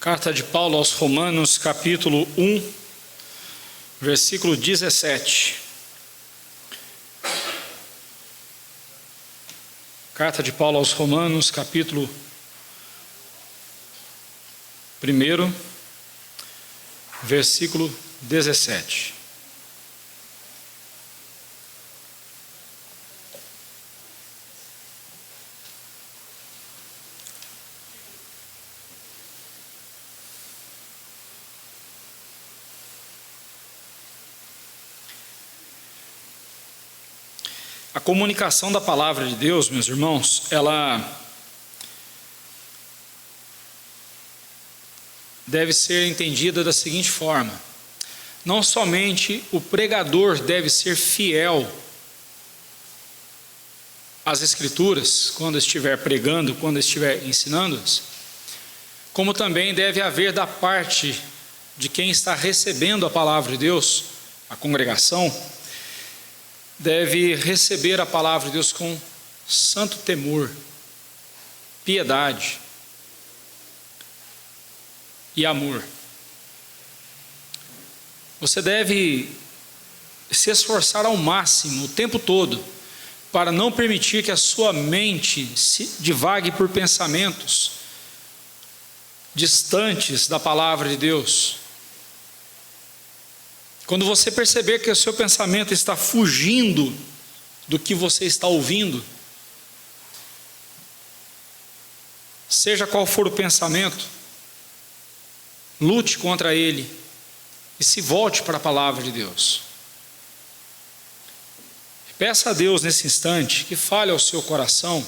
Carta de Paulo aos Romanos, capítulo 1, versículo 17. Carta de Paulo aos Romanos, capítulo 1, versículo 17. A comunicação da palavra de Deus, meus irmãos, ela deve ser entendida da seguinte forma: não somente o pregador deve ser fiel às Escrituras, quando estiver pregando, quando estiver ensinando-as, como também deve haver da parte de quem está recebendo a palavra de Deus, a congregação, deve receber a palavra de Deus com santo temor, piedade e amor. Você deve se esforçar ao máximo, o tempo todo, para não permitir que a sua mente se divague por pensamentos distantes da palavra de Deus. Quando você perceber que o seu pensamento está fugindo do que você está ouvindo, seja qual for o pensamento, lute contra ele e se volte para a palavra de Deus. Peça a Deus nesse instante que fale ao seu coração,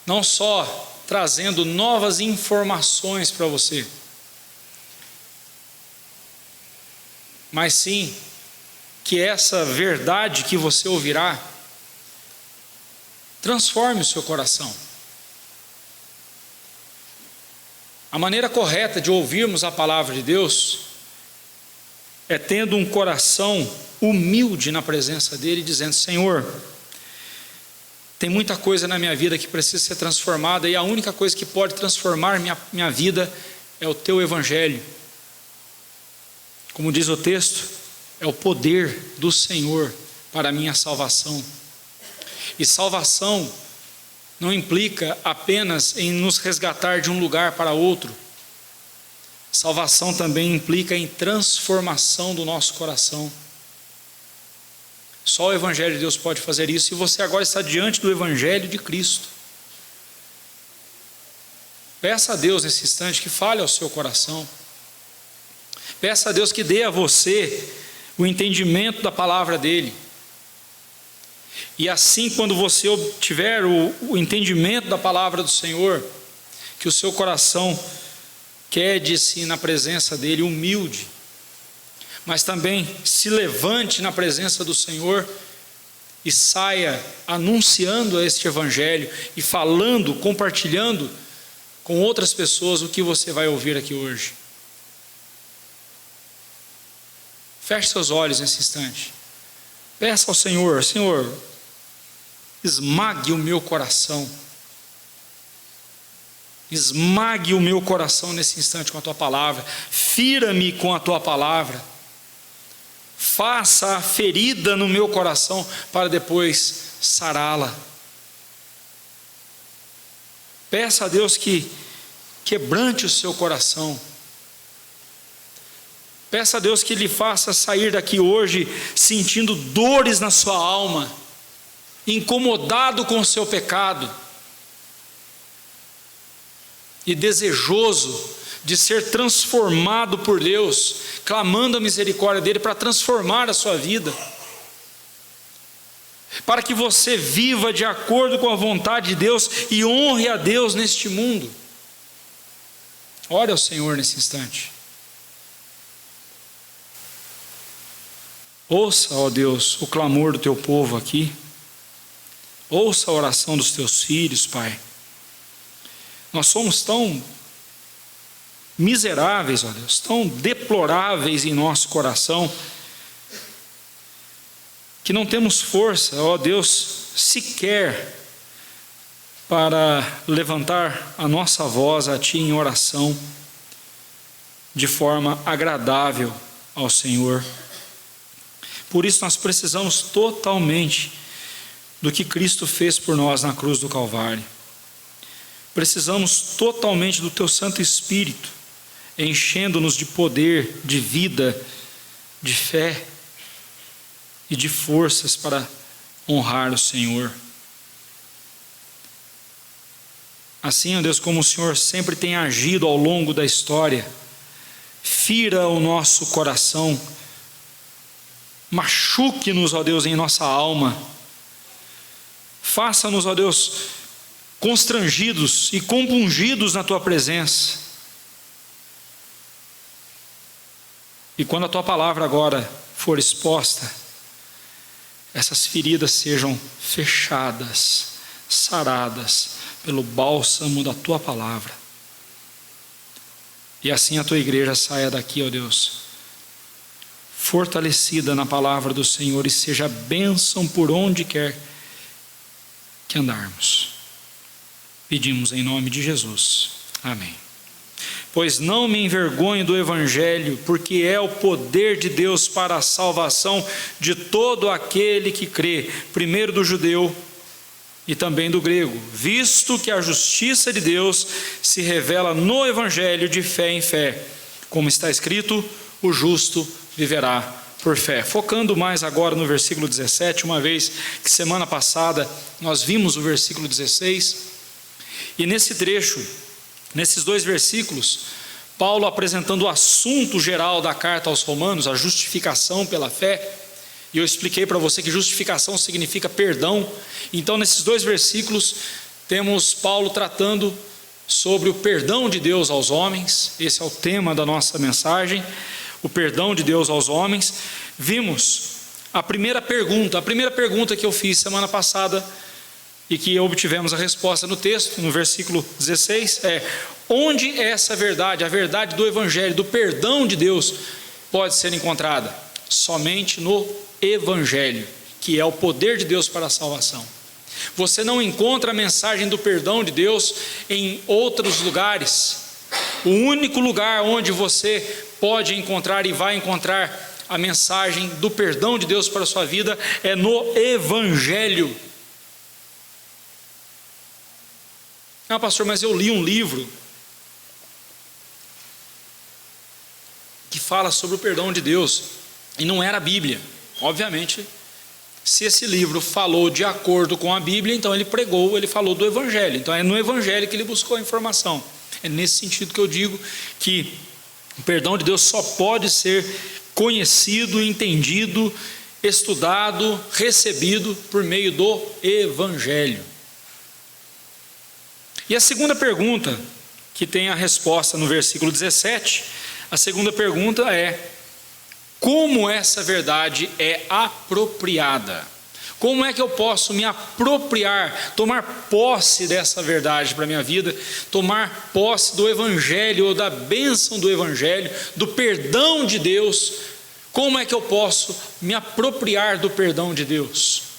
não só trazendo novas informações para você, mas sim que essa verdade que você ouvirá transforme o seu coração. A maneira correta de ouvirmos a palavra de Deus é tendo um coração humilde na presença dele, dizendo: Senhor, tem muita coisa na minha vida que precisa ser transformada, e a única coisa que pode transformar minha vida é o teu evangelho. Como diz o texto, é o poder do Senhor para a minha salvação. E salvação não implica apenas em nos resgatar de um lugar para outro. Salvação também implica em transformação do nosso coração. Só o Evangelho de Deus pode fazer isso, e você agora está diante do Evangelho de Cristo. Peça a Deus nesse instante que fale ao seu coração. Peça a Deus que dê a você o entendimento da palavra dele. E assim, quando você obtiver o entendimento da palavra do Senhor, que o seu coração quede-se na presença dele humilde, mas também se levante na presença do Senhor e saia anunciando este evangelho e falando, compartilhando com outras pessoas o que você vai ouvir aqui hoje. Feche seus olhos nesse instante. Peça ao Senhor: Senhor, esmague o meu coração. Esmague o meu coração nesse instante com a tua palavra. Fira-me com a tua palavra. Faça a ferida no meu coração para depois sará-la. Peça a Deus que quebrante o seu coração. Peça a Deus que lhe faça sair daqui hoje sentindo dores na sua alma, incomodado com o seu pecado e desejoso de ser transformado por Deus, clamando a misericórdia dele para transformar a sua vida, para que você viva de acordo com a vontade de Deus e honre a Deus neste mundo. Ore ao Senhor nesse instante. Ouça, ó Deus, o clamor do teu povo aqui. Ouça a oração dos teus filhos, Pai. Nós somos tão miseráveis, ó Deus, tão deploráveis em nosso coração, que não temos força, ó Deus, sequer para levantar a nossa voz a Ti em oração, de forma agradável ao Senhor. Por isso nós precisamos totalmente do que Cristo fez por nós na cruz do Calvário. Precisamos totalmente do Teu Santo Espírito, enchendo-nos de poder, de vida, de fé e de forças para honrar o Senhor. Assim, ó Deus, como o Senhor sempre tem agido ao longo da história, fira o nosso coração, machuque-nos, ó Deus, em nossa alma, faça-nos, ó Deus, constrangidos e compungidos na Tua presença. E quando a Tua palavra agora for exposta, essas feridas sejam fechadas, saradas pelo bálsamo da Tua palavra. E assim a Tua igreja saia daqui, ó Deus, fortalecida na palavra do Senhor e seja bênção por onde quer que andarmos. Pedimos em nome de Jesus. Amém. Pois não me envergonho do Evangelho, porque é o poder de Deus para a salvação de todo aquele que crê, primeiro do judeu e também do grego, visto que a justiça de Deus se revela no Evangelho de fé em fé, como está escrito, o justo viverá por fé. Focando mais agora no versículo 17, uma vez que semana passada nós vimos o versículo 16, e nesse trecho, nesses dois versículos, Paulo apresentando o assunto geral da carta aos Romanos, a justificação pela fé, e eu expliquei para você que justificação significa perdão. Então nesses dois versículos temos Paulo tratando sobre o perdão de Deus aos homens. Esse é o tema da nossa mensagem, o perdão de Deus aos homens. Vimos a primeira pergunta que eu fiz semana passada e que obtivemos a resposta no texto, no versículo 16, onde essa verdade, a verdade do Evangelho, do perdão de Deus, pode ser encontrada? Somente no Evangelho, que é o poder de Deus para a salvação. Você não encontra a mensagem do perdão de Deus em outros lugares. O único lugar onde você pode encontrar e vai encontrar a mensagem do perdão de Deus para a sua vida é no Evangelho. Ah, pastor, mas eu li um livro que fala sobre o perdão de Deus e não era a Bíblia. Obviamente, se esse livro falou de acordo com a Bíblia, então ele falou do Evangelho. Então é no Evangelho que ele buscou a informação. É nesse sentido que eu digo que o perdão de Deus só pode ser conhecido, entendido, estudado, recebido por meio do Evangelho. E a segunda pergunta, que tem a resposta no versículo 17, a segunda pergunta é: como essa verdade é apropriada? Como é que eu posso me apropriar, tomar posse dessa verdade para a minha vida, tomar posse do Evangelho, ou da bênção do Evangelho, do perdão de Deus? Como é que eu posso me apropriar do perdão de Deus?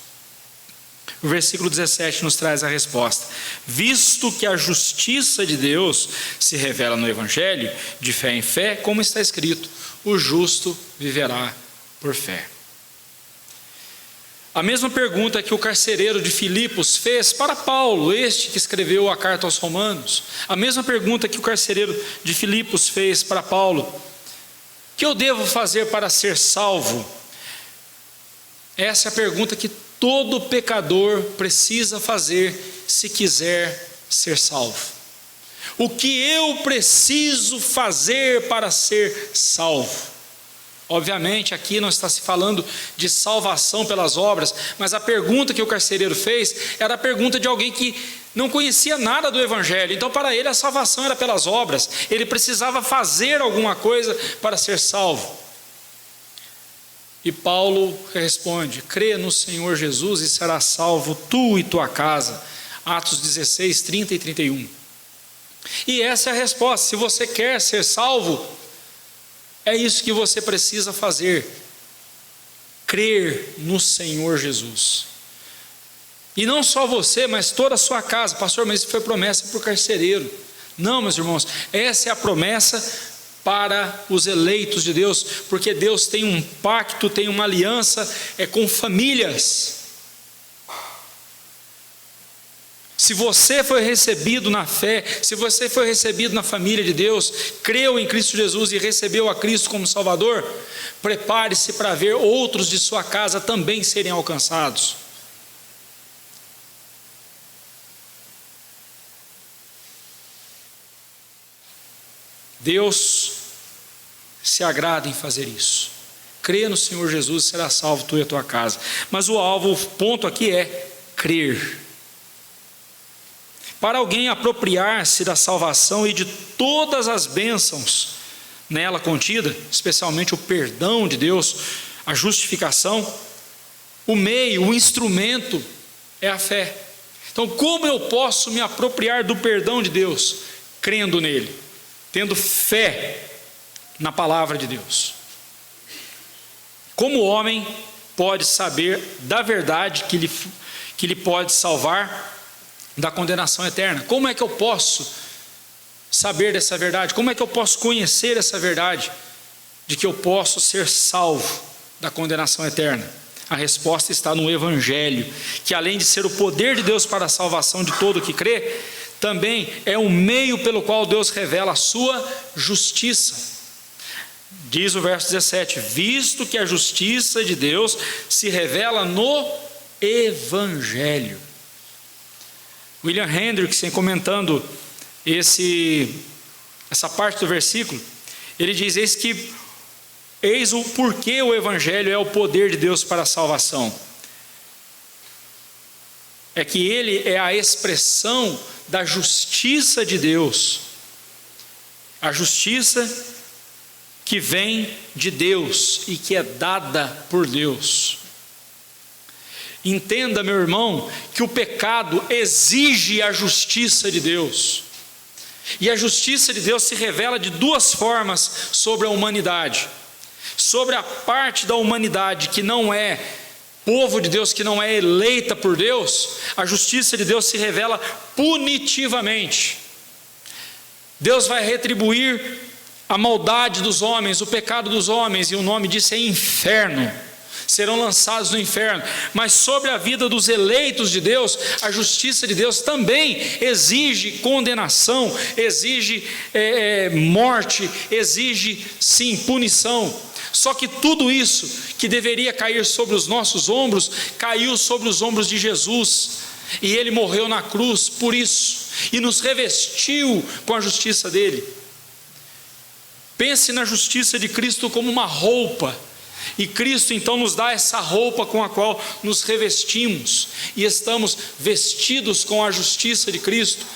O versículo 17 nos traz a resposta: visto que a justiça de Deus se revela no Evangelho, de fé em fé, como está escrito, o justo viverá por fé. A mesma pergunta que o carcereiro de Filipos fez para Paulo, este que escreveu a carta aos Romanos, a mesma pergunta que o carcereiro de Filipos fez para Paulo: o que eu devo fazer para ser salvo? Essa é a pergunta que todo pecador precisa fazer se quiser ser salvo. O que eu preciso fazer para ser salvo? Obviamente aqui não está se falando de salvação pelas obras, mas a pergunta que o carcereiro fez era a pergunta de alguém que não conhecia nada do Evangelho. Então para ele a salvação era pelas obras, ele precisava fazer alguma coisa para ser salvo. E Paulo responde: crê no Senhor Jesus e serás salvo tu e tua casa. Atos 16, 30 e 31. E essa é a resposta. Se você quer ser salvo, é isso que você precisa fazer: crer no Senhor Jesus. E não só você, mas toda a sua casa. Pastor, mas isso foi promessa para o carcereiro. Não, meus irmãos, essa é a promessa para os eleitos de Deus, porque Deus tem um pacto, tem uma aliança, com famílias. Se você foi recebido na fé, se você foi recebido na família de Deus, creu em Cristo Jesus e recebeu a Cristo como Salvador, prepare-se para ver outros de sua casa também serem alcançados. Deus se agrada em fazer isso. Crê no Senhor Jesus e será salvo tu e a tua casa. Mas o ponto aqui é crer. Para alguém apropriar-se da salvação e de todas as bênçãos nela contida, especialmente o perdão de Deus, a justificação, o meio, o instrumento é a fé. Então, como eu posso me apropriar do perdão de Deus? Crendo nele, tendo fé na palavra de Deus. Como o homem pode saber da verdade que lhe pode salvar da condenação eterna? Como é que eu posso saber dessa verdade? Como é que eu posso conhecer essa verdade de que eu posso ser salvo da condenação eterna? A resposta está no Evangelho, que além de ser o poder de Deus para a salvação de todo o que crê, também é um meio pelo qual Deus revela a sua justiça. Diz o verso 17: visto que a justiça de Deus se revela no Evangelho. William Hendrickson, comentando essa parte do versículo, ele diz: eis o porquê o Evangelho é o poder de Deus para a salvação. É que ele é a expressão da justiça de Deus, a justiça que vem de Deus e que é dada por Deus. Entenda, meu irmão, que o pecado exige a justiça de Deus. E a justiça de Deus se revela de duas formas sobre a humanidade. Sobre a parte da humanidade que não é povo de Deus, que não é eleita por Deus, a justiça de Deus se revela punitivamente. Deus vai retribuir a maldade dos homens, o pecado dos homens, e o nome disso é inferno. Serão lançados no inferno. Mas sobre a vida dos eleitos de Deus, a justiça de Deus também exige condenação, exige morte, exige sim punição. Só que tudo isso que deveria cair sobre os nossos ombros, caiu sobre os ombros de Jesus, e ele morreu na cruz por isso, e nos revestiu com a justiça dele. Pense na justiça de Cristo como uma roupa, e Cristo então nos dá essa roupa com a qual nos revestimos, e estamos vestidos com a justiça de Cristo,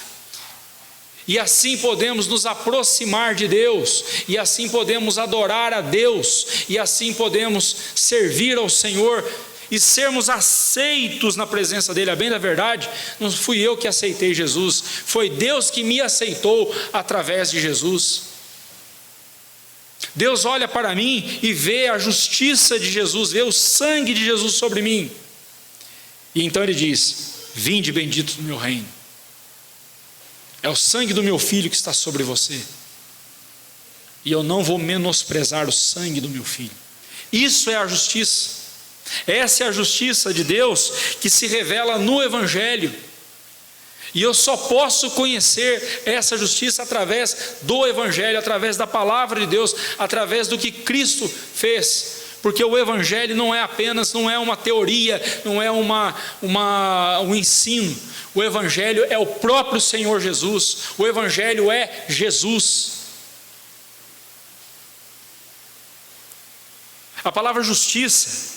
e assim podemos nos aproximar de Deus, e assim podemos adorar a Deus, e assim podemos servir ao Senhor, e sermos aceitos na presença dEle. A bem da verdade, não fui eu que aceitei Jesus, foi Deus que me aceitou através de Jesus. Deus olha para mim e vê a justiça de Jesus, vê o sangue de Jesus sobre mim, e então Ele diz: vinde bendito do meu reino. É o sangue do meu filho que está sobre você, e eu não vou menosprezar o sangue do meu filho. Isso é a justiça. Essa é a justiça de Deus que se revela no Evangelho. E eu só posso conhecer essa justiça através do Evangelho, através da palavra de Deus, através do que Cristo fez. Porque o Evangelho não é uma teoria, não é um ensino. O Evangelho é o próprio Senhor Jesus. O Evangelho é Jesus. A palavra justiça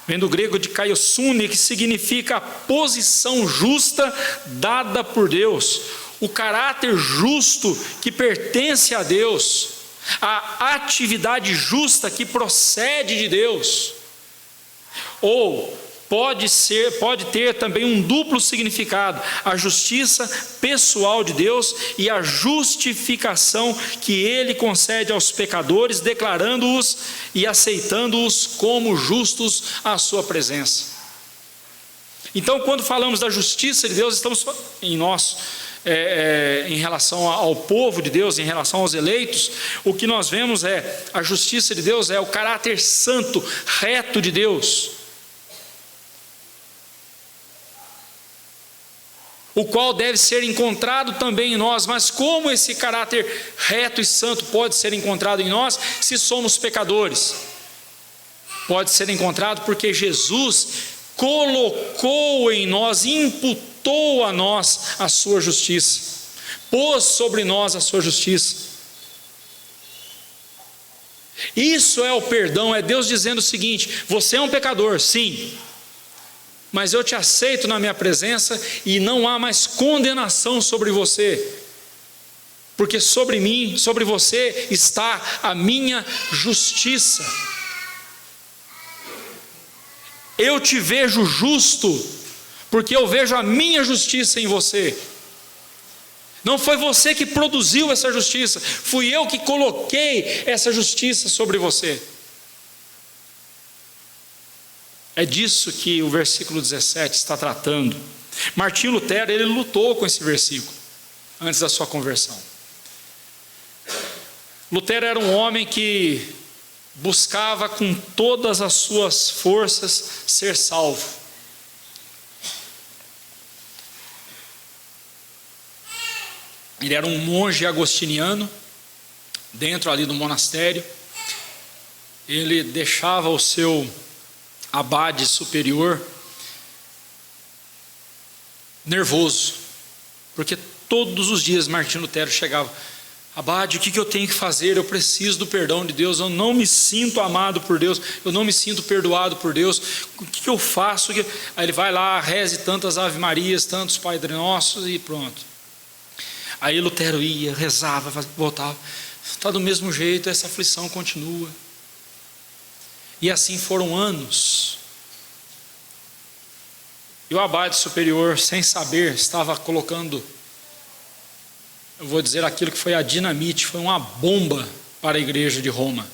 vem do grego de kaiosune, que significa a posição justa dada por Deus, o caráter justo que pertence a Deus, a atividade justa que procede de Deus. Ou pode ter também um duplo significado: a justiça pessoal de Deus e a justificação que Ele concede aos pecadores, declarando-os e aceitando-os como justos à sua presença. Então, quando falamos da justiça de Deus, estamos em nós, em relação ao povo de Deus, em relação aos eleitos, o que nós vemos é a justiça de Deus, é o caráter santo, reto de Deus, o qual deve ser encontrado também em nós. Mas como esse caráter reto e santo pode ser encontrado em nós, se somos pecadores? Pode ser encontrado porque Jesus colocou em nós, imputou a nós a sua justiça, pôs sobre nós a sua justiça. Isso é o perdão, é Deus dizendo o seguinte: você é um pecador, sim, mas eu te aceito na minha presença e não há mais condenação sobre você, porque sobre mim, sobre você está a minha justiça. Eu te vejo justo, porque eu vejo a minha justiça em você. Não foi você que produziu essa justiça, fui eu que coloquei essa justiça sobre você. É disso que o versículo 17 está tratando. Martinho Lutero, ele lutou com esse versículo, antes da sua conversão. Lutero era um homem que buscava com todas as suas forças ser salvo. Ele era um monge agostiniano, dentro ali do monastério. Ele deixava o seu abade superior nervoso, porque todos os dias Martinho Lutero chegava: abade, o que eu tenho que fazer? Eu preciso do perdão de Deus, eu não me sinto amado por Deus, eu não me sinto perdoado por Deus, o que eu faço? Aí ele vai lá, reze tantas Ave Marias, tantos Padre Nossos e pronto. Aí Lutero ia, rezava, voltava, está do mesmo jeito, essa aflição continua. E assim foram anos. E o abade superior, sem saber, estava colocando, eu vou dizer aquilo que foi a dinamite, foi uma bomba para a igreja de Roma,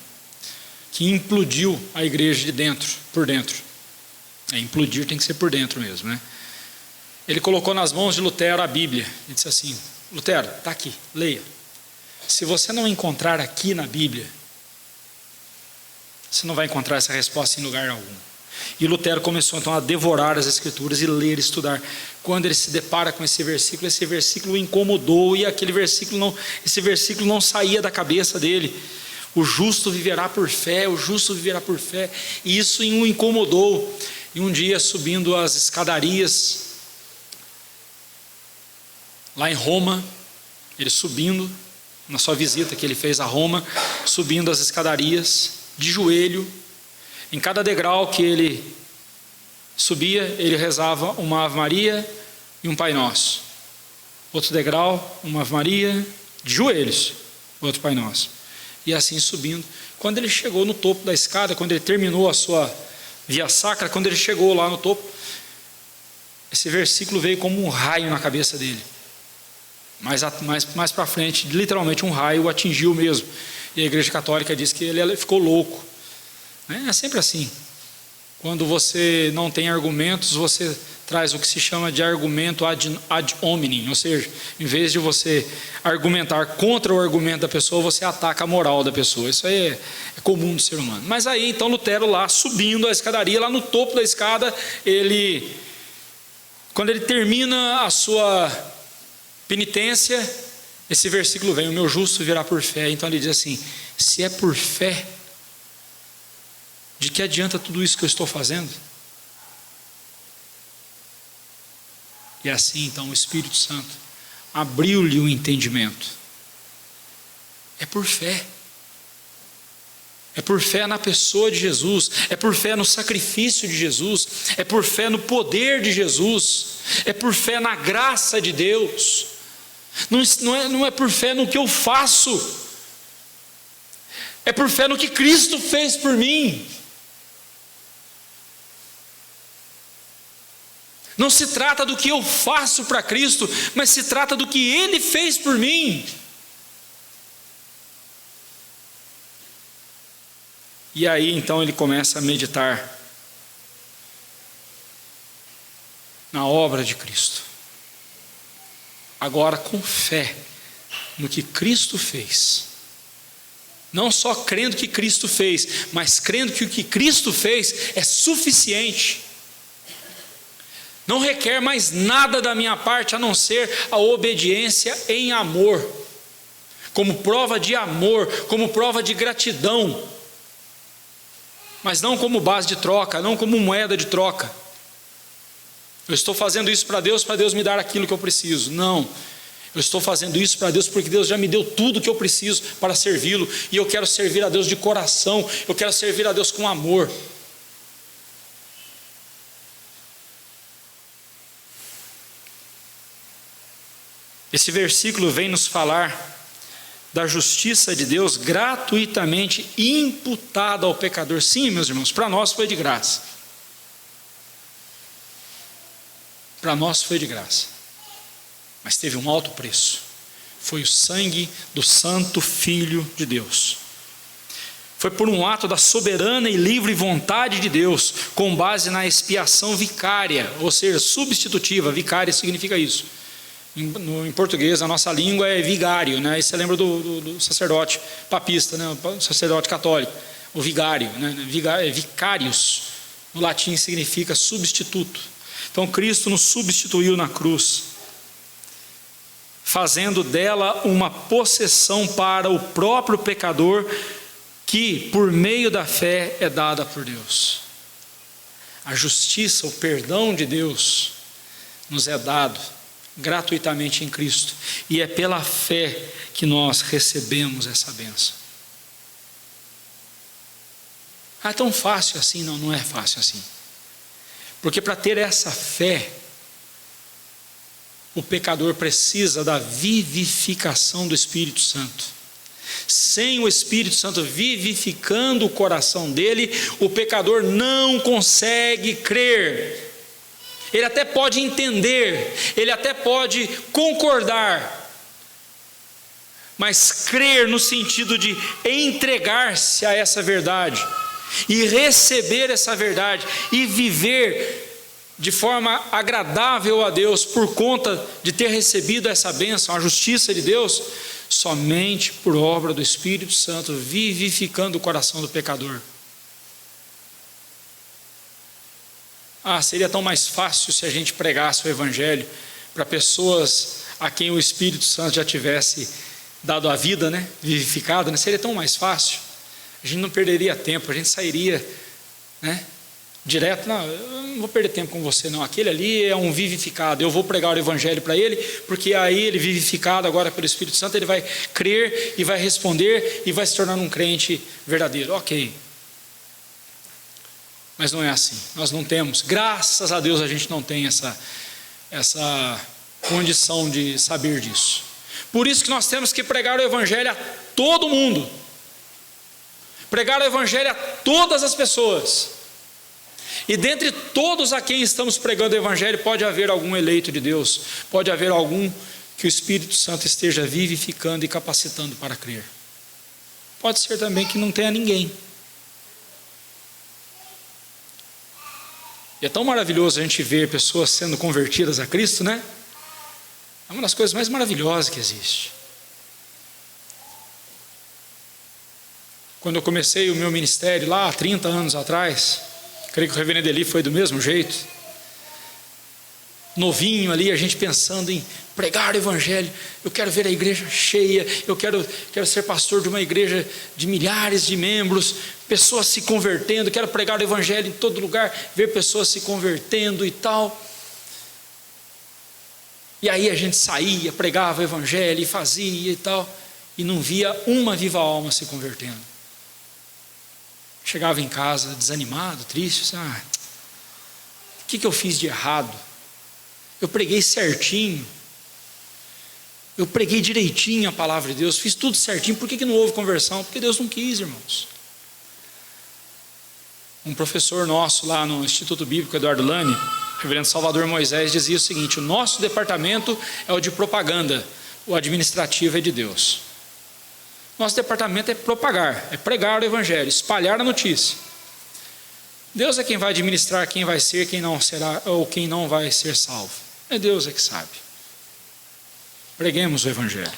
que implodiu a igreja de dentro, por dentro. Implodir tem que ser por dentro mesmo, né? Ele colocou nas mãos de Lutero a Bíblia e disse assim: Lutero, está aqui, leia. Se você não encontrar aqui na Bíblia, você não vai encontrar essa resposta em lugar algum. E Lutero começou então a devorar as Escrituras e ler, estudar. Quando ele se depara com esse versículo o incomodou, e esse versículo não saía da cabeça dele. O justo viverá por fé, o justo viverá por fé. E isso o incomodou. E um dia, subindo as escadarias, lá em Roma, ele subindo, na sua visita que ele fez a Roma, subindo as escadarias, de joelho, em cada degrau que ele subia, ele rezava uma Ave Maria e um Pai Nosso. Outro degrau, uma Ave Maria, de joelhos, outro Pai Nosso. E assim subindo. Quando ele chegou no topo da escada, quando ele terminou a sua via sacra, quando ele chegou lá no topo, esse versículo veio como um raio na cabeça dele. Mais para frente, literalmente um raio o atingiu mesmo. E a Igreja Católica diz que ele ficou louco. É sempre assim. Quando você não tem argumentos, você traz o que se chama de argumento ad hominem, ou seja, em vez de você argumentar contra o argumento da pessoa, você ataca a moral da pessoa. Isso aí é comum do ser humano. Mas aí então Lutero lá subindo a escadaria, lá no topo da escada, quando ele termina a sua penitência, esse versículo vem: o meu justo virá por fé. Então ele diz assim: se é por fé, de que adianta tudo isso que eu estou fazendo? E assim então o Espírito Santo abriu-lhe o entendimento. É por fé. É por fé na pessoa de Jesus, é por fé no sacrifício de Jesus, é por fé no poder de Jesus, é por fé na graça de Deus. Não é por fé no que eu faço, é por fé no que Cristo fez por mim. Não se trata do que eu faço para Cristo, mas se trata do que Ele fez por mim. E aí então ele começa a meditar. na obra de Cristo. Agora, com fé no que Cristo fez. Não só crendo que Cristo fez, mas crendo que o que Cristo fez é suficiente. Não requer mais nada da minha parte a não ser a obediência em amor, como prova de amor, como prova de gratidão, mas não como base de troca, não como moeda de troca. Eu estou fazendo isso para Deus me dar aquilo que eu preciso. Não, eu estou fazendo isso para Deus porque Deus já me deu tudo que eu preciso para servi-lo, e eu quero servir a Deus de coração, eu quero servir a Deus com amor. Esse versículo vem nos falar da justiça de Deus gratuitamente imputada ao pecador. Sim, meus irmãos, para nós foi de graça. Para nós foi de graça. Mas teve um alto preço. Foi o sangue do Santo Filho de Deus. Foi por um ato da soberana e livre vontade de Deus, com base na expiação vicária, ou seja, substitutiva. Vicária significa isso. Em português, a nossa língua é vigário, né? E você lembra do sacerdote papista, né? O sacerdote católico, o vigário, né? Vicários, no latim significa substituto. Então Cristo nos substituiu na cruz, fazendo dela uma possessão para o próprio pecador, que por meio da fé é dada por Deus. A justiça, o perdão de Deus nos é dado gratuitamente em Cristo, e é pela fé que nós recebemos essa bênção. É tão fácil assim? Não, não é fácil assim, porque para ter essa fé, o pecador precisa da vivificação do Espírito Santo. Sem o Espírito Santo vivificando o coração dele, o pecador não consegue crer. Ele até pode entender, ele até pode concordar, mas crer no sentido de entregar-se a essa verdade, e receber essa verdade, e viver de forma agradável a Deus, por conta de ter recebido essa bênção, a justiça de Deus, somente por obra do Espírito Santo, vivificando o coração do pecador. Seria tão mais fácil se a gente pregasse o Evangelho para pessoas a quem o Espírito Santo já tivesse dado a vida, né? Vivificado, né? Seria tão mais fácil. A gente não perderia tempo, a gente sairia, né? Direto, não, eu não vou perder tempo com você não, aquele ali é um vivificado, eu vou pregar o Evangelho para ele, porque aí ele vivificado agora pelo Espírito Santo, ele vai crer e vai responder e vai se tornar um crente verdadeiro. Ok. Mas não é assim, nós não temos, graças a Deus a gente não tem essa condição de saber disso. Por isso que nós temos que pregar o Evangelho a todo mundo, pregar o Evangelho a todas as pessoas, e dentre todos a quem estamos pregando o Evangelho, pode haver algum eleito de Deus, pode haver algum que o Espírito Santo esteja vivificando e capacitando para crer. Pode ser também que não tenha ninguém. E é tão maravilhoso a gente ver pessoas sendo convertidas a Cristo, né? É uma das coisas mais maravilhosas que existe. Quando eu comecei o meu ministério lá há 30 anos atrás, creio que o reverendo Eli foi do mesmo jeito. Novinho ali, a gente pensando em pregar o Evangelho. Eu quero ver a igreja cheia, eu quero ser pastor de uma igreja de milhares de membros, pessoas se convertendo, quero pregar o Evangelho em todo lugar, ver pessoas se convertendo e tal. E aí a gente saía, pregava o Evangelho e fazia e tal, e não via uma viva alma se convertendo. Chegava em casa desanimado, triste, o que eu fiz de errado? Eu preguei certinho, eu preguei direitinho a palavra de Deus, fiz tudo certinho, por que não houve conversão? Porque Deus não quis, irmãos. Um professor nosso lá no Instituto Bíblico, Eduardo Lani, o reverendo Salvador Moisés, dizia o seguinte: o nosso departamento é o de propaganda, o administrativo é de Deus. Nosso departamento é propagar, é pregar o Evangelho, espalhar a notícia. Deus é quem vai administrar quem vai ser, quem não será ou quem não vai ser salvo. É Deus é que sabe. Preguemos o Evangelho.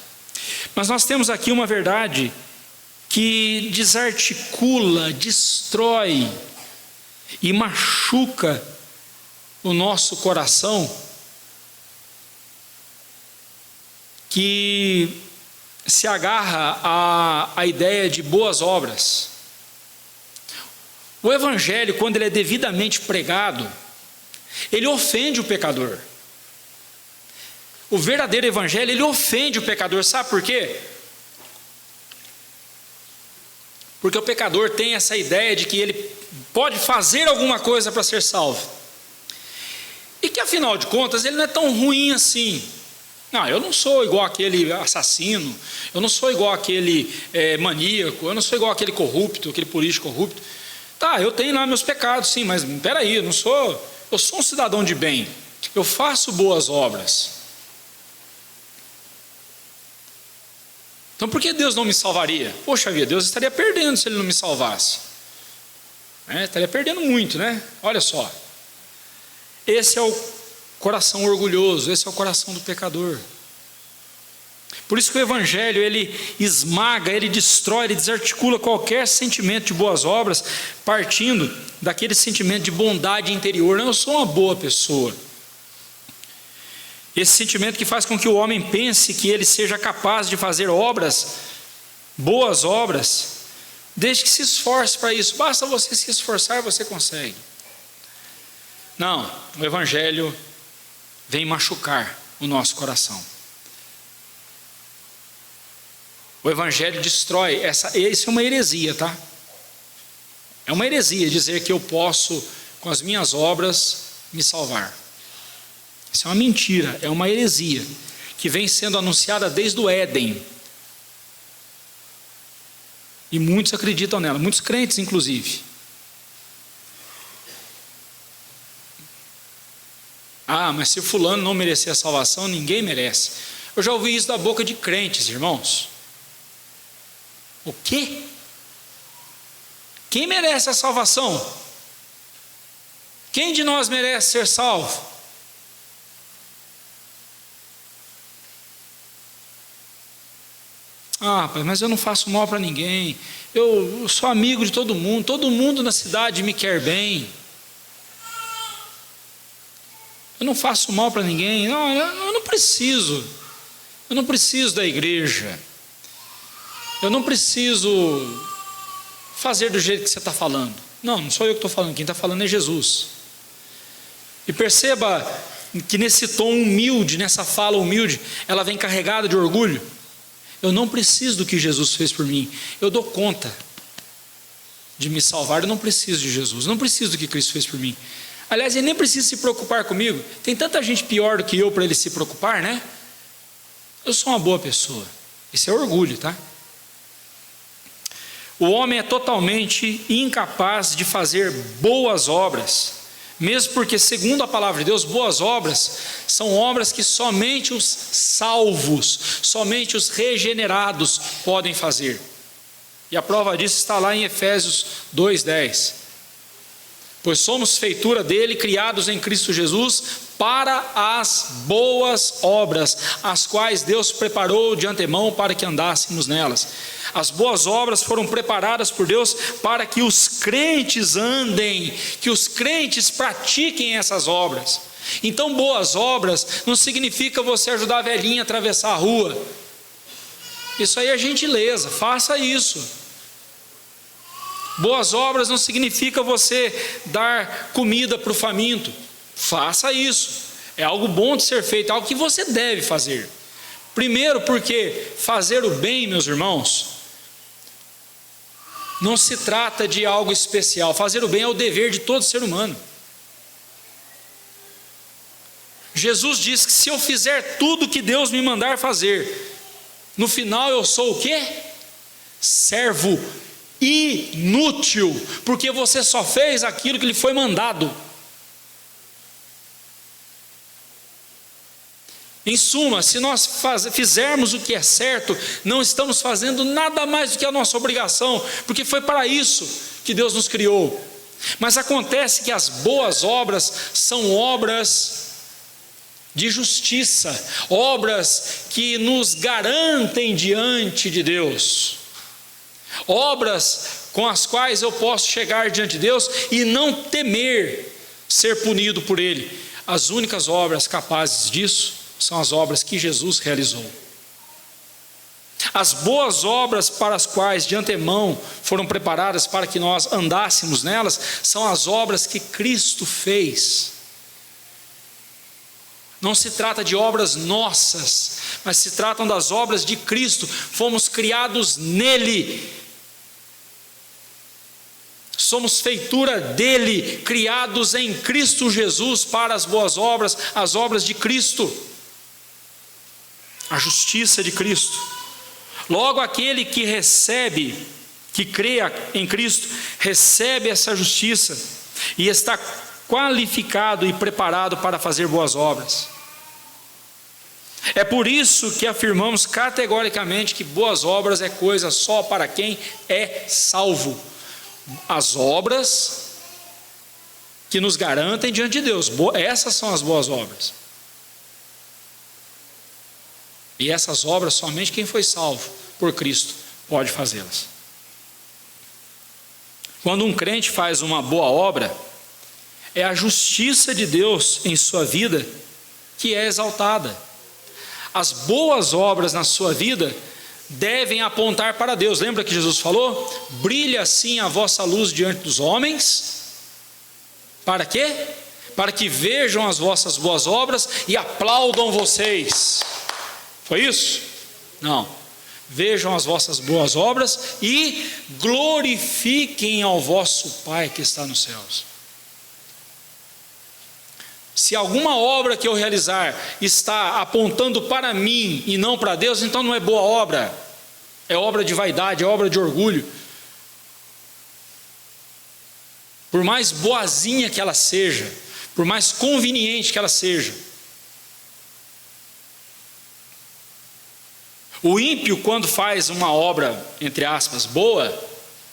Mas nós temos aqui uma verdade que desarticula, destrói e machuca o nosso coração, que se agarra à ideia de boas obras. O Evangelho, quando ele é devidamente pregado, ele ofende o pecador. O verdadeiro Evangelho, ele ofende o pecador, sabe por quê? Porque o pecador tem essa ideia de que ele pode fazer alguma coisa para ser salvo, e que afinal de contas ele não é tão ruim assim. Não, eu não sou igual aquele assassino, eu não sou igual aquele maníaco, eu não sou igual aquele corrupto, aquele político corrupto. Tá, eu tenho lá meus pecados, sim, mas peraí, eu sou um cidadão de bem, eu faço boas obras. Então por que Deus não me salvaria? Poxa vida, Deus estaria perdendo se Ele não me salvasse. Estaria perdendo muito, né? Olha só. Esse é o coração orgulhoso, esse é o coração do pecador. Por isso que o Evangelho, ele esmaga, ele destrói, ele desarticula qualquer sentimento de boas obras, partindo daquele sentimento de bondade interior. Não, eu sou uma boa pessoa. Esse sentimento que faz com que o homem pense que ele seja capaz de fazer obras, boas obras, desde que se esforce para isso. Basta você se esforçar, você consegue. Não, o Evangelho vem machucar o nosso coração. O Evangelho destrói, isso é uma heresia, tá? É uma heresia dizer que eu posso, com as minhas obras, me salvar. Isso é uma mentira, é uma heresia, que vem sendo anunciada desde o Éden. E muitos acreditam nela, muitos crentes inclusive. Ah, mas se fulano não merecer a salvação, ninguém merece. Eu já ouvi isso da boca de crentes, irmãos. O quê? Quem merece a salvação? Quem de nós merece ser salvo? Ah, mas eu não faço mal para ninguém, eu sou amigo de todo mundo na cidade me quer bem. Eu não faço mal para ninguém, não, eu não preciso da igreja, eu não preciso fazer do jeito que você está falando. Não sou eu que estou falando, quem está falando é Jesus. E perceba que nesse tom humilde, nessa fala humilde, ela vem carregada de orgulho. Eu não preciso do que Jesus fez por mim, eu dou conta de me salvar, eu não preciso de Jesus, eu não preciso do que Cristo fez por mim. Aliás, ele nem precisa se preocupar comigo, tem tanta gente pior do que eu para ele se preocupar, né? Eu sou uma boa pessoa. Isso é orgulho, tá? O homem é totalmente incapaz de fazer boas obras, mesmo porque, segundo a palavra de Deus, boas obras são obras que somente os salvos, somente os regenerados podem fazer. E a prova disso está lá em Efésios 2:10. Pois somos feitura dele, criados em Cristo Jesus, para as boas obras, as quais Deus preparou de antemão para que andássemos nelas. As boas obras foram preparadas por Deus para que os crentes andem, que os crentes pratiquem essas obras. Então, boas obras não significa você ajudar a velhinha a atravessar a rua. Isso aí é gentileza, faça isso. Boas obras não significa você dar comida para o faminto. Faça isso. É algo bom de ser feito, é algo que você deve fazer. Primeiro, porque fazer o bem, meus irmãos, não se trata de algo especial. Fazer o bem é o dever de todo ser humano. Jesus diz que se eu fizer tudo que Deus me mandar fazer, no final eu sou o quê? Servo inútil, porque você só fez aquilo que lhe foi mandado. Em suma, se nós fizermos o que é certo, não estamos fazendo nada mais do que a nossa obrigação, porque foi para isso que Deus nos criou. Mas acontece que as boas obras são obras de justiça, obras que nos garantem diante de Deus, obras com as quais eu posso chegar diante de Deus e não temer ser punido por Ele. As únicas obras capazes disso são as obras que Jesus realizou. As boas obras para as quais de antemão foram preparadas para que nós andássemos nelas, são as obras que Cristo fez. Não se trata de obras nossas, mas se tratam das obras de Cristo. Fomos criados nele. Somos feitura dele, criados em Cristo Jesus para as boas obras, as obras de Cristo, a justiça de Cristo. Logo, aquele que recebe, que crê em Cristo, recebe essa justiça e está qualificado e preparado para fazer boas obras. É por isso que afirmamos categoricamente que boas obras é coisa só para quem é salvo. As obras que nos garantem diante de Deus, essas são as boas obras. E essas obras somente quem foi salvo por Cristo pode fazê-las. Quando um crente faz uma boa obra, é a justiça de Deus em sua vida que é exaltada. As boas obras na sua vida devem apontar para Deus. Lembra que Jesus falou? Brilha assim a vossa luz diante dos homens. Para quê? Para que vejam as vossas boas obras e aplaudam vocês. Foi isso? Não. Vejam as vossas boas obras e glorifiquem ao vosso Pai que está nos céus. Se alguma obra que eu realizar está apontando para mim e não para Deus, então não é boa obra. É obra de vaidade, é obra de orgulho. Por mais boazinha que ela seja, por mais conveniente que ela seja. O ímpio, quando faz uma obra, entre aspas, boa,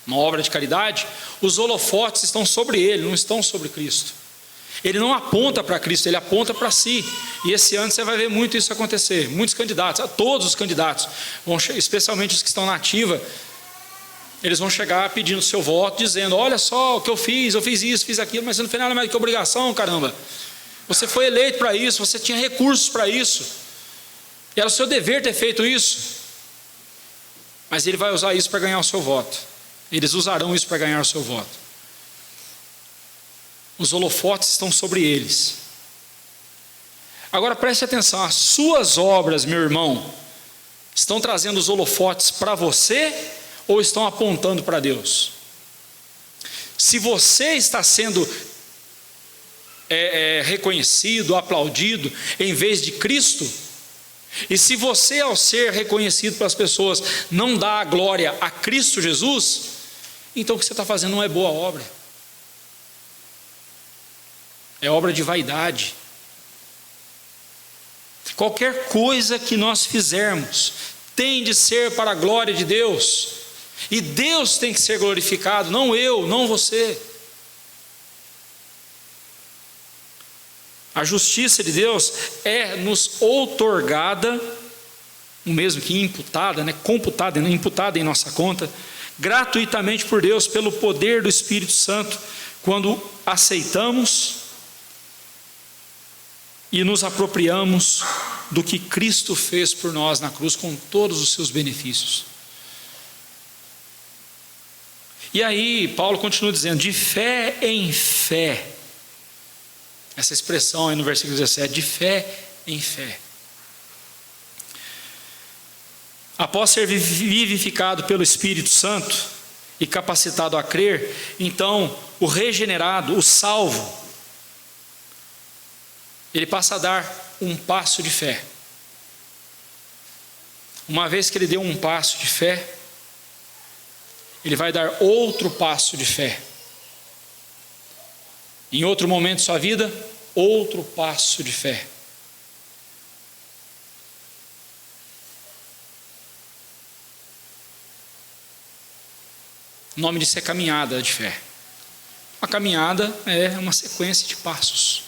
uma obra de caridade, os holofotes estão sobre ele, não estão sobre Cristo. Ele não aponta para Cristo, ele aponta para si. E esse ano você vai ver muito isso acontecer. Muitos candidatos, todos os candidatos, especialmente os que estão na ativa, eles vão chegar pedindo seu voto, dizendo: olha só o que eu fiz isso, fiz aquilo, mas você não fez nada mais do que obrigação, caramba. Você foi eleito para isso, você tinha recursos para isso. Era o seu dever ter feito isso. Mas ele vai usar isso para ganhar o seu voto. Eles usarão isso para ganhar o seu voto. Os holofotes estão sobre eles. Agora preste atenção, as suas obras, meu irmão, estão trazendo os holofotes para você ou estão apontando para Deus? Se você está sendo reconhecido, aplaudido, em vez de Cristo, e se você, ao ser reconhecido pelas pessoas, não dá a glória a Cristo Jesus, então o que você está fazendo não é boa obra. É obra de vaidade. Qualquer coisa que nós fizermos tem de ser para a glória de Deus. E Deus tem que ser glorificado, não eu, não você. A justiça de Deus é nos outorgada, o mesmo que imputada, imputada em nossa conta, gratuitamente por Deus, pelo poder do Espírito Santo, quando aceitamos e nos apropriamos do que Cristo fez por nós na cruz, com todos os seus benefícios. E aí, Paulo continua dizendo: de fé em fé. Essa expressão aí no versículo 17, de fé em fé. Após ser vivificado pelo Espírito Santo e capacitado a crer, então o regenerado, o salvo, ele passa a dar um passo de fé. Uma vez que ele deu um passo de fé, ele vai dar outro passo de fé. Em outro momento de sua vida, outro passo de fé. O nome disso é caminhada de fé. A caminhada é uma sequência de passos.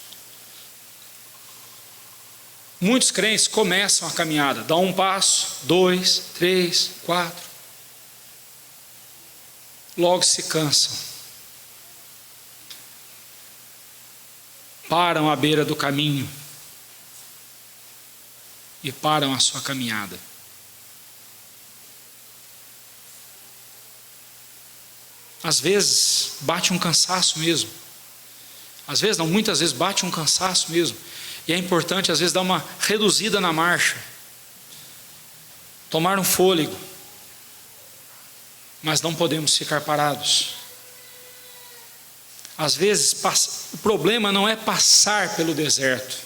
Muitos crentes começam a caminhada, dão um passo, 2, 3, 4. Logo se cansam. Param à beira do caminho e param a sua caminhada. Às vezes bate um cansaço mesmo. Às vezes não, muitas vezes bate um cansaço mesmo. E é importante às vezes dar uma reduzida na marcha. Tomar um fôlego. Mas não podemos ficar parados. Às vezes o problema não é passar pelo deserto.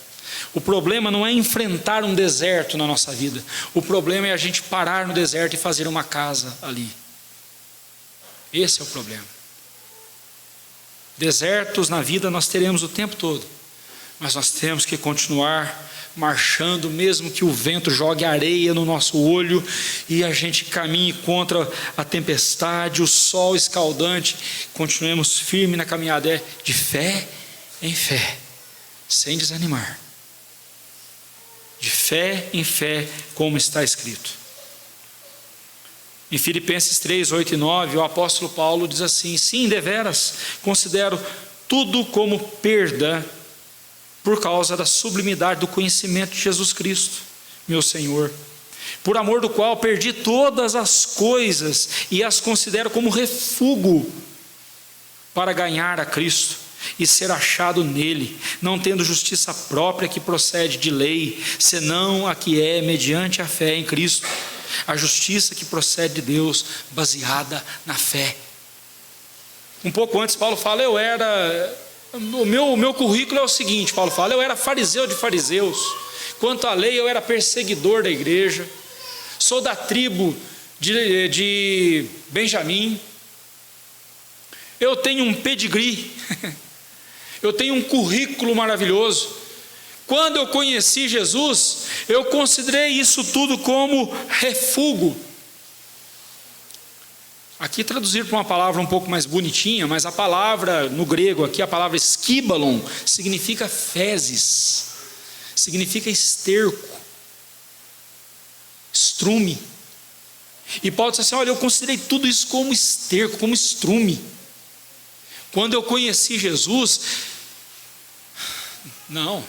O problema não é enfrentar um deserto na nossa vida. O problema é a gente parar no deserto e fazer uma casa ali. Esse é o problema. Desertos na vida nós teremos o tempo todo, mas nós temos que continuar marchando, mesmo que o vento jogue areia no nosso olho e a gente caminhe contra a tempestade, o sol escaldante. Continuemos firmes na caminhada, de fé em fé, sem desanimar. De fé em fé, como está escrito. Em Filipenses 3, 8 e 9, o apóstolo Paulo diz assim: sim, deveras, considero tudo como perda por causa da sublimidade do conhecimento de Jesus Cristo, meu Senhor, por amor do qual perdi todas as coisas e as considero como refúgio para ganhar a Cristo e ser achado nele, não tendo justiça própria que procede de lei, senão a que é mediante a fé em Cristo, a justiça que procede de Deus, baseada na fé. Um pouco antes Paulo fala, o meu currículo é o seguinte, Paulo fala, eu era fariseu de fariseus, quanto à lei eu era perseguidor da igreja, sou da tribo de Benjamim, eu tenho um pedigree, eu tenho um currículo maravilhoso. Quando eu conheci Jesus, eu considerei isso tudo como refúgio. Aqui traduzido para uma palavra um pouco mais bonitinha, mas a palavra no grego aqui, a palavra esquibalon, significa fezes, significa esterco, estrume. E Paulo diz assim, olha, eu considerei tudo isso como esterco, como estrume. Quando eu conheci Jesus, não,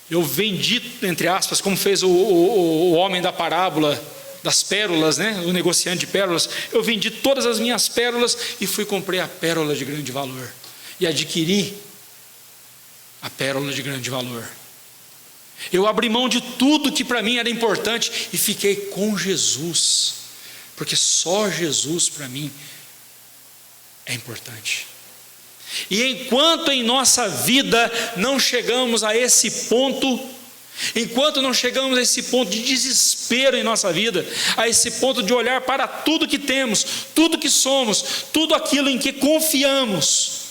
eu vendi, entre aspas, como fez o homem da parábola das pérolas, né? O negociante de pérolas, eu vendi todas as minhas pérolas e fui comprei a pérola de grande valor, e adquiri a pérola de grande valor. Eu abri mão de tudo que para mim era importante e fiquei com Jesus, porque só Jesus para mim é importante. E enquanto em nossa vida não chegamos a esse ponto, enquanto não chegamos a esse ponto de desespero em nossa vida, a esse ponto de olhar para tudo que temos, tudo que somos, tudo aquilo em que confiamos,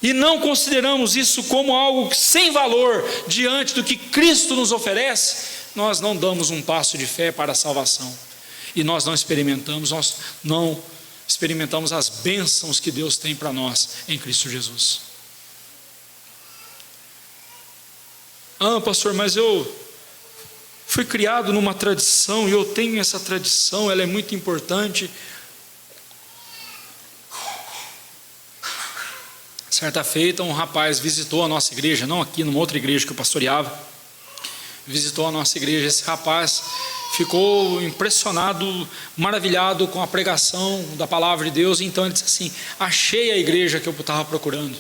e não consideramos isso como algo sem valor diante do que Cristo nos oferece, nós não damos um passo de fé para a salvação, e nós não experimentamos as bênçãos que Deus tem para nós em Cristo Jesus. Pastor, mas eu fui criado numa tradição e eu tenho essa tradição, ela é muito importante. Certa feita, um rapaz visitou a nossa igreja, não aqui, numa outra igreja que eu pastoreava, visitou a nossa igreja. Esse rapaz ficou impressionado, maravilhado com a pregação da palavra de Deus, então ele disse assim, achei a igreja que eu estava procurando,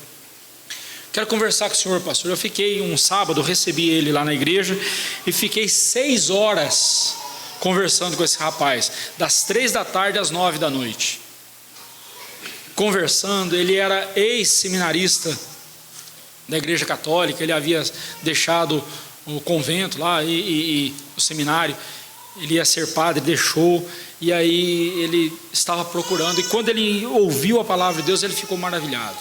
quero conversar com o senhor, pastor. Eu fiquei um sábado, recebi ele lá na igreja, e fiquei 6 horas conversando com esse rapaz, das 3 da tarde às 9 da noite, conversando. Ele era ex-seminarista da igreja católica, ele havia deixado o convento lá e o seminário, ele ia ser padre, deixou, e aí ele estava procurando, e quando ele ouviu a palavra de Deus, ele ficou maravilhado.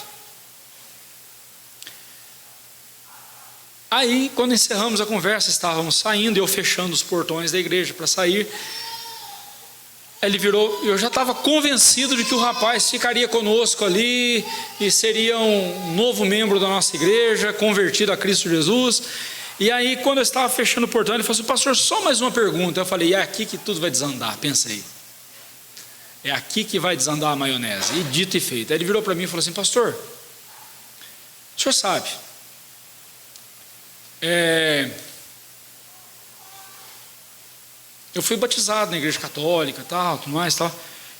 Aí, quando encerramos a conversa, estávamos saindo, eu fechando os portões da igreja para sair, Ele virou, eu já estava convencido de que o rapaz ficaria conosco ali e seria um novo membro da nossa igreja, convertido a Cristo Jesus. E aí, quando eu estava fechando o portão, ele falou assim: pastor, só mais uma pergunta. Eu falei: é aqui que tudo vai desandar. Pensei, é aqui que vai desandar a maionese. E dito e feito. Aí ele virou para mim e falou assim: pastor, o senhor sabe, eu fui batizado na igreja católica, tal, tudo mais, tal.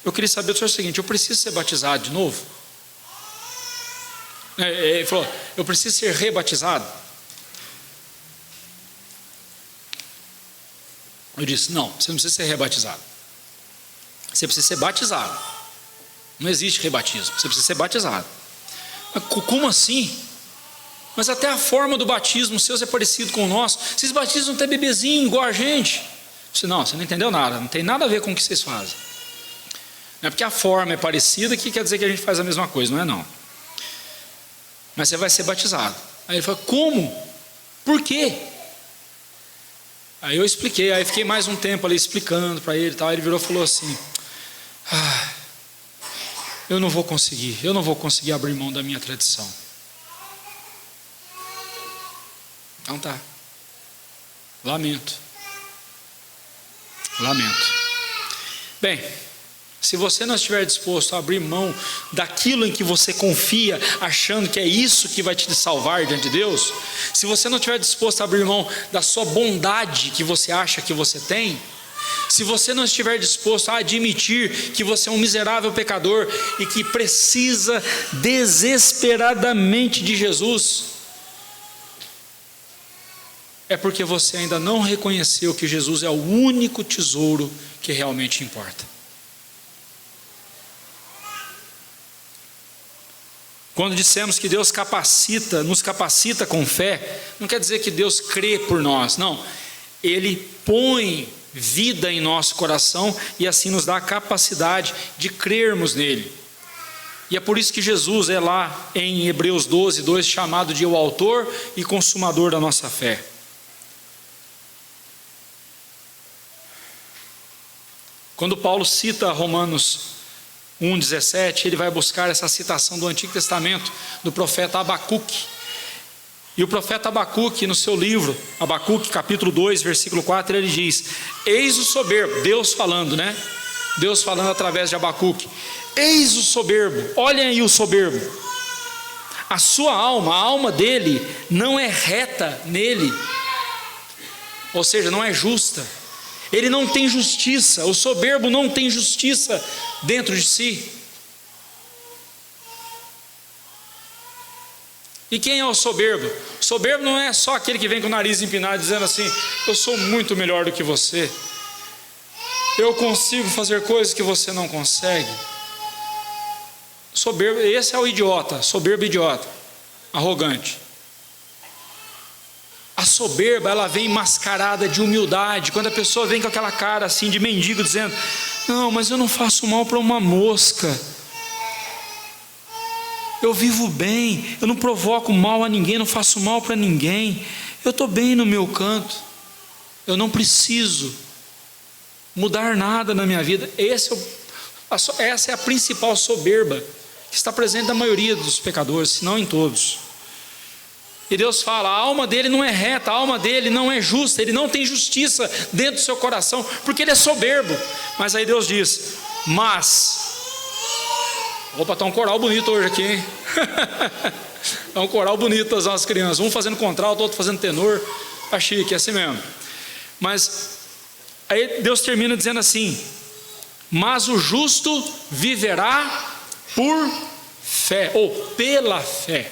Eu queria saber do senhor o seguinte: eu preciso ser batizado de novo? Ele falou: eu preciso ser rebatizado? Eu disse: não, você não precisa ser rebatizado. Você precisa ser batizado. Não existe rebatismo, você precisa ser batizado. Mas como assim? Mas até a forma do batismo seu é parecido com o nosso. Vocês batizam até bebezinho, igual a gente. Eu disse: não, você não entendeu nada, não tem nada a ver com o que vocês fazem. Não é porque a forma é parecida que quer dizer que a gente faz a mesma coisa, não é não. Mas você vai ser batizado. Aí ele falou: como? Por quê? Aí eu expliquei, aí fiquei mais um tempo ali explicando para ele e tal. Aí ele virou e falou assim: eu não vou conseguir abrir mão da minha tradição. Então tá, lamento. Bem, se você não estiver disposto a abrir mão daquilo em que você confia, achando que é isso que vai te salvar diante de Deus, se você não estiver disposto a abrir mão da sua bondade que você acha que você tem, se você não estiver disposto a admitir que você é um miserável pecador e que precisa desesperadamente de Jesus, é porque você ainda não reconheceu que Jesus é o único tesouro que realmente importa. Quando dissemos que Deus nos capacita com fé, não quer dizer que Deus crê por nós, não. Ele põe vida em nosso coração e assim nos dá a capacidade de crermos nele. E é por isso que Jesus é lá em Hebreus 12, 2, chamado de o autor e consumador da nossa fé. Quando Paulo cita Romanos 1,17, ele vai buscar essa citação do Antigo Testamento, do profeta Abacuque. E o profeta Abacuque, no seu livro, Abacuque capítulo 2, versículo 4, ele diz: eis o soberbo, Deus falando, né? Deus falando através de Abacuque: eis o soberbo, olhem aí o soberbo. A sua alma, a alma dele não é reta nele, ou seja, não é justa. Ele não tem justiça, o soberbo não tem justiça dentro de si. E quem é o soberbo? O soberbo não é só aquele que vem com o nariz empinado dizendo assim: eu sou muito melhor do que você, eu consigo fazer coisas que você não consegue. Soberbo, esse é o idiota, soberbo idiota, arrogante. A soberba, ela vem mascarada de humildade. Quando a pessoa vem com aquela cara assim de mendigo dizendo: não, mas eu não faço mal para uma mosca, eu vivo bem, eu não provoco mal a ninguém, não faço mal para ninguém, eu estou bem no meu canto, eu não preciso mudar nada na minha vida. Essa é a principal soberba que está presente na maioria dos pecadores, se não em todos. E Deus fala: a alma dele não é reta, a alma dele não é justa, ele não tem justiça dentro do seu coração, porque ele é soberbo. Mas aí Deus diz: opa, está um coral bonito hoje aqui, hein? É um coral bonito das nossas crianças, um fazendo contralto, outro fazendo tenor, tá chique, é assim mesmo. Mas aí Deus termina dizendo assim: mas o justo viverá por fé, ou pela fé.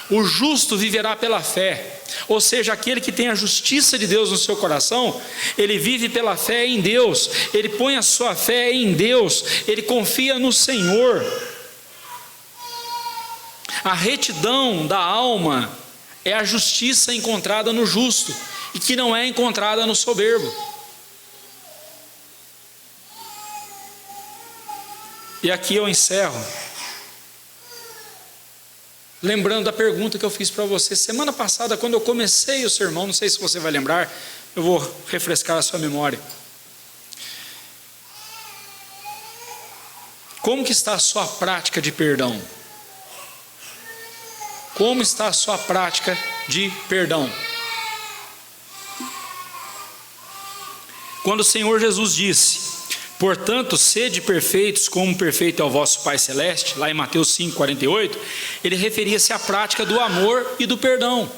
O justo viverá pela fé, ou seja, aquele que tem a justiça de Deus no seu coração, ele vive pela fé em Deus, ele põe a sua fé em Deus, ele confia no Senhor. A retidão da alma é a justiça encontrada no justo, e que não é encontrada no soberbo. E aqui eu encerro, lembrando da pergunta que eu fiz para você semana passada, quando eu comecei o sermão. Não sei se você vai lembrar, eu vou refrescar a sua memória. Como que está a sua prática de perdão? Como está a sua prática de perdão? Quando o Senhor Jesus disse: portanto, sede perfeitos como perfeito é o vosso Pai Celeste, lá em Mateus 5,48, ele referia-se à prática do amor e do perdão.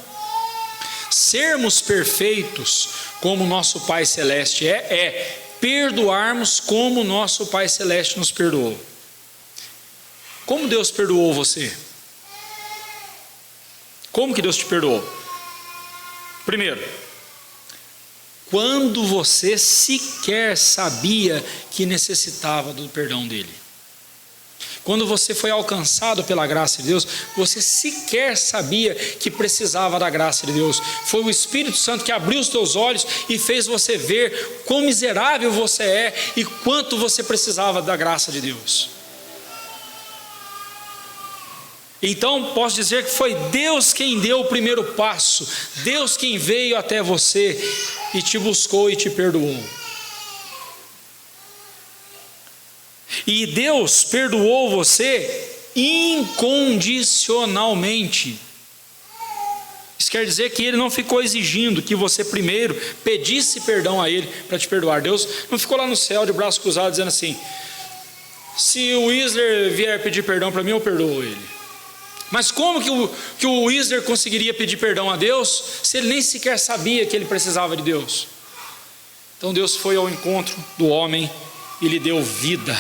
Sermos perfeitos como nosso Pai Celeste é perdoarmos como nosso Pai Celeste nos perdoou. Como Deus perdoou você? Como que Deus te perdoou? Primeiro, quando você sequer sabia que necessitava do perdão dele. Quando você foi alcançado pela graça de Deus, você sequer sabia que precisava da graça de Deus. Foi o Espírito Santo que abriu os teus olhos e fez você ver quão miserável você é e quanto você precisava da graça de Deus. Então posso dizer que foi Deus quem deu o primeiro passo, Deus quem veio até você e te buscou e te perdoou. E Deus perdoou você incondicionalmente. Isso quer dizer que Ele não ficou exigindo que você primeiro pedisse perdão a Ele para te perdoar. Deus não ficou lá no céu de braços cruzados dizendo assim: se o Wisler vier pedir perdão para mim, eu perdoo ele. Mas como que o Wisler conseguiria pedir perdão a Deus se ele nem sequer sabia que ele precisava de Deus? Então Deus foi ao encontro do homem e lhe deu vida,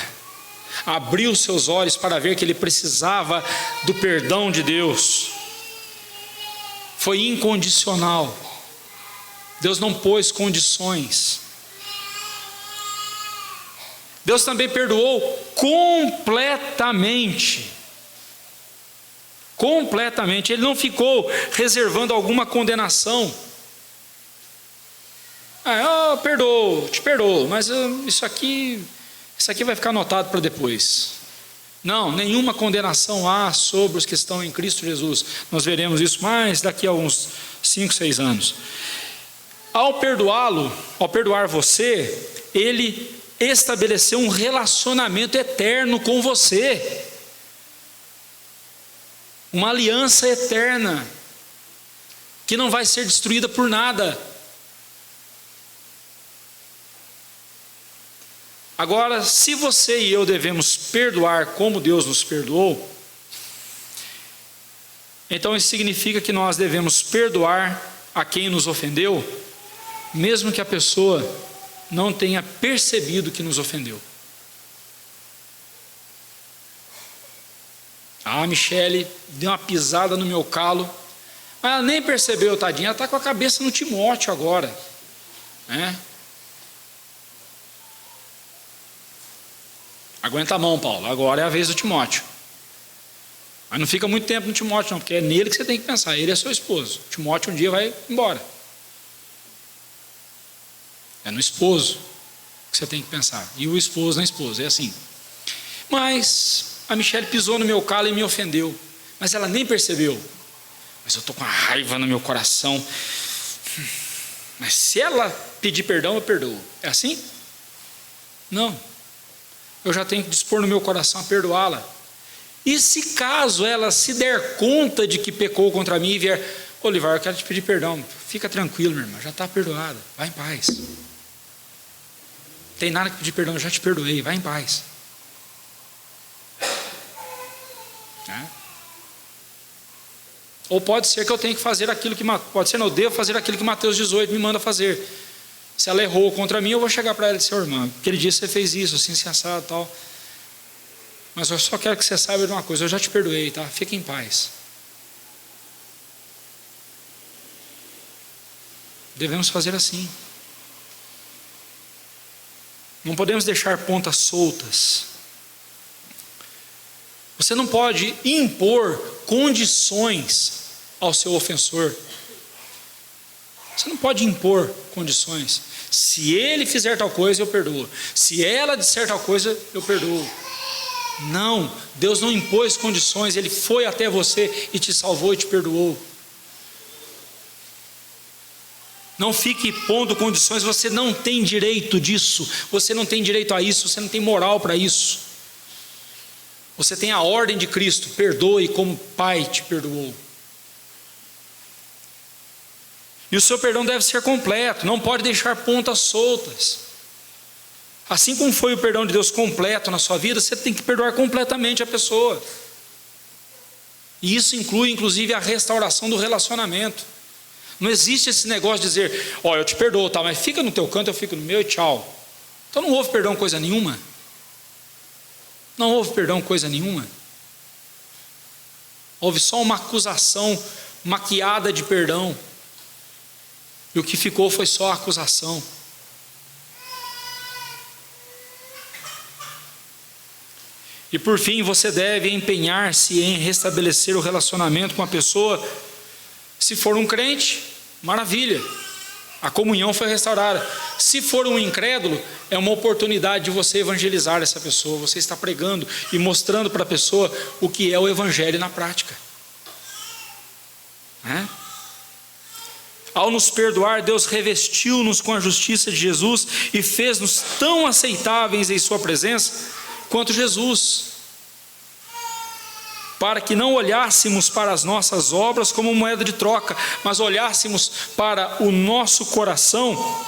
abriu seus olhos para ver que ele precisava do perdão de Deus. Foi incondicional. Deus não pôs condições. Deus também perdoou completamente. Completamente. Ele não ficou reservando alguma condenação. Eu perdoo, te perdoo, mas isso aqui vai ficar anotado para depois. Não, nenhuma condenação há sobre os que estão em Cristo Jesus. Nós veremos isso mais daqui a uns 5, 6 anos. Ao perdoar você, Ele estabeleceu um relacionamento eterno com você. Uma aliança eterna, que não vai ser destruída por nada. Agora, se você e eu devemos perdoar como Deus nos perdoou, então isso significa que nós devemos perdoar a quem nos ofendeu, mesmo que a pessoa não tenha percebido que nos ofendeu. A Michele deu uma pisada no meu calo, mas ela nem percebeu, tadinha, ela está com a cabeça no Timóteo agora, né? Aguenta a mão, Paulo, agora é a vez do Timóteo. Mas não fica muito tempo no Timóteo não, porque é nele que você tem que pensar, ele é seu esposo. O Timóteo um dia vai embora. É no esposo que você tem que pensar, e o esposo na esposa, é assim. Mas a Michele pisou no meu calo e me ofendeu, mas ela nem percebeu. Mas eu estou com a raiva no meu coração. Mas se ela pedir perdão, eu perdoo. É assim? Não. Eu já tenho que dispor no meu coração a perdoá-la. E se caso ela se der conta de que pecou contra mim e vier: Olivar, eu quero te pedir perdão. Fica tranquilo, minha irmã, já está perdoada. Vai em paz. Não tem nada que pedir perdão, eu já te perdoei. Vai em paz. Ou pode ser que eu tenha que fazer aquilo que, pode ser não, eu devo fazer aquilo que Mateus 18 me manda fazer. Se ela errou contra mim, eu vou chegar para ela e dizer: irmã, aquele dia você fez isso, assim, assim, assado, tal. Mas eu só quero que você saiba de uma coisa: eu já te perdoei, tá? Fique em paz. Devemos fazer assim. Não podemos deixar pontas soltas. Você não pode impor condições ao seu ofensor. Você não pode impor condições. Se ele fizer tal coisa, eu perdoo. Se ela disser tal coisa, eu perdoo. Não, Deus não impôs condições. Ele foi até você e te salvou e te perdoou. Não fique pondo condições. Você não tem direito disso. Você não tem direito a isso. Você não tem moral para isso. Você tem a ordem de Cristo: perdoe como o Pai te perdoou. E o seu perdão deve ser completo, não pode deixar pontas soltas. Assim como foi o perdão de Deus completo na sua vida, você tem que perdoar completamente a pessoa. E isso inclui, inclusive, a restauração do relacionamento. Não existe esse negócio de dizer: ó, eu te perdoo, tá, mas fica no teu canto, eu fico no meu e tchau. Então não houve perdão coisa nenhuma. Não houve perdão coisa nenhuma. Houve só uma acusação maquiada de perdão. E o que ficou foi só a acusação. E por fim, você deve empenhar-se em restabelecer o relacionamento com a pessoa. Se for um crente, maravilha, a comunhão foi restaurada. Se for um incrédulo, é uma oportunidade de você evangelizar essa pessoa. Você está pregando e mostrando para a pessoa o que é o evangelho na prática. Ao nos perdoar, Deus revestiu-nos com a justiça de Jesus e fez-nos tão aceitáveis em sua presença quanto Jesus, para que não olhássemos para as nossas obras como moeda de troca, mas olhássemos para o nosso coração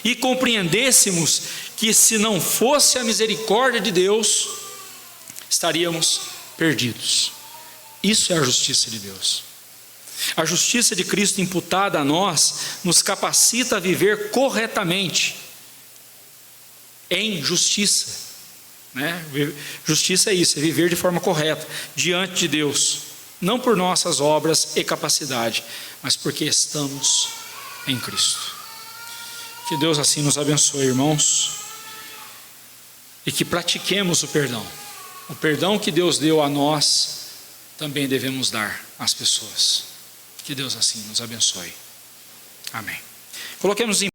e compreendêssemos que, se não fosse a misericórdia de Deus, estaríamos perdidos. Isso é a justiça de Deus. A justiça de Cristo imputada a nós nos capacita a viver corretamente em justiça. Justiça é isso, é viver de forma correta diante de Deus, não por nossas obras e capacidade, mas porque estamos em Cristo. Que Deus assim nos abençoe, irmãos, e que pratiquemos o perdão que Deus deu a nós, também devemos dar às pessoas. Que Deus assim nos abençoe. Amém. Coloquemos em